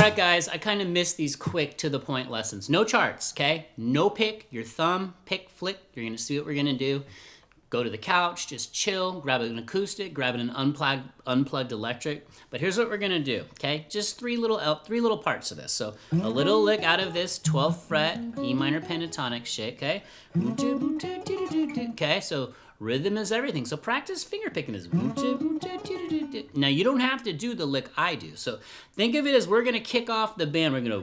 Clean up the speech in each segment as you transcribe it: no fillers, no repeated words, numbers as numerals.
right, guys, I kind of missed these quick to the point lessons. No charts, okay? No pick, your thumb, pick, flick. You're gonna see what we're gonna do. Go to the couch, just chill, grab an acoustic, grab an unplugged electric. But here's what we're gonna do, okay? Just three little parts of this. So a little lick out of this 12th fret E minor pentatonic shape, okay? Okay, so rhythm is everything. So practice finger picking this. Now you don't have to do the lick I do. So think of it as we're gonna kick off the band. We're gonna.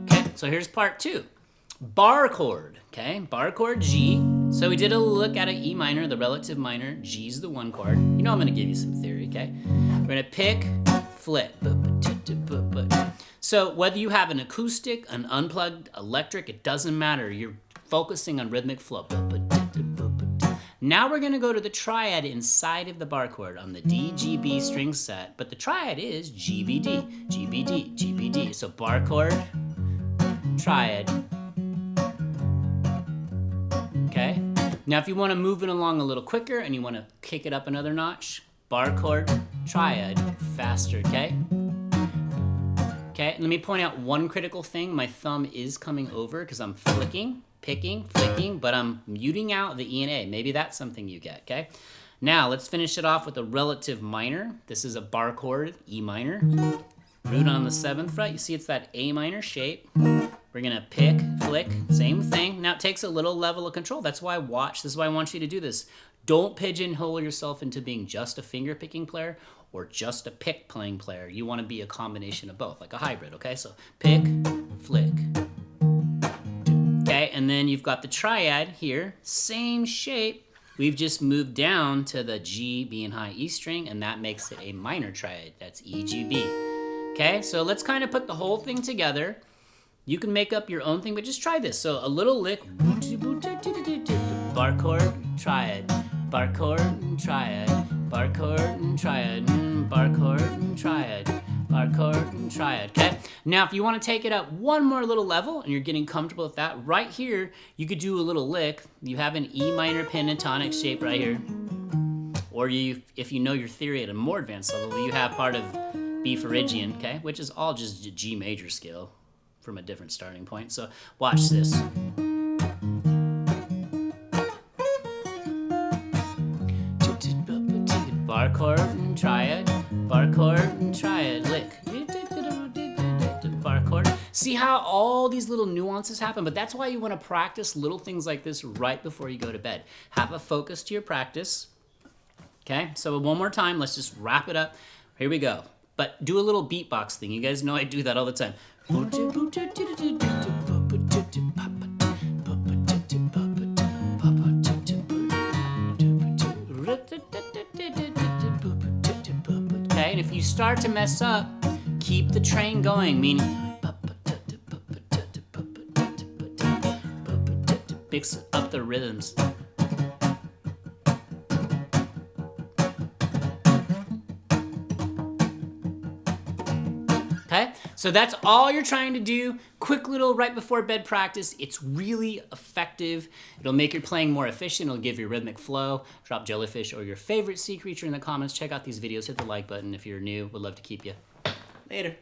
Okay, so here's part 2. Bar chord, okay? Bar chord G. So we did a look at an E minor, the relative minor. G's the 1 chord. You know I'm gonna give you some theory, okay? We're gonna pick, flick. So whether you have an acoustic, an unplugged electric, it doesn't matter. You're focusing on rhythmic flow. Now we're gonna go to the triad inside of the bar chord on the D, G, B string set, but the triad is G, B, D, G, B, D, G, B, D. So bar chord, triad. Okay? Now if you wanna move it along a little quicker and you wanna kick it up another notch, bar chord, triad, faster, okay? Okay, let me point out one critical thing. My thumb is coming over because I'm flicking, picking, flicking, but I'm muting out the E and A. Maybe that's something you get, okay? Now, let's finish it off with a relative minor. This is a bar chord, E minor. Root on the 7th fret. You see it's that A minor shape. We're gonna pick, flick, same thing. Now, it takes a little level of control. That's why this is why I want you to do this. Don't pigeonhole yourself into being just a finger picking player or just a pick playing player. You wanna be a combination of both, like a hybrid, okay? So pick, flick. Okay, and then you've got the triad here, same shape. We've just moved down to the G, B, and high E string, and that makes it a minor triad. That's E, G, B. Okay, so let's kind of put the whole thing together. You can make up your own thing, but just try this. So a little lick, bar chord, triad, bar chord, triad, bar chord, triad, bar chord, triad, bar chord, triad, okay? Now, if you want to take it up one more little level and you're getting comfortable with that, right here, you could do a little lick. You have an E minor pentatonic shape right here. Or if you know your theory at a more advanced level, you have part of B Phrygian, okay? Which is all just a G major scale from a different starting point. So watch this. Bar chord, triad, bar chord, triad, lick. Bar chord. See how all these little nuances happen? But that's why you want to practice little things like this right before you go to bed. Have a focus to your practice. Okay, so one more time, let's just wrap it up. Here we go. But do a little beatbox thing. You guys know I do that all the time. Okay, and if you start to mess up, keep the train going, meaning mix up the rhythms. Okay, so that's all you're trying to do. Quick little right before bed practice. It's really effective. It'll make your playing more efficient. It'll give you rhythmic flow. Drop Jellyfish or your favorite sea creature in the comments. Check out these videos. Hit the like button if you're new. Would love to keep you. Later.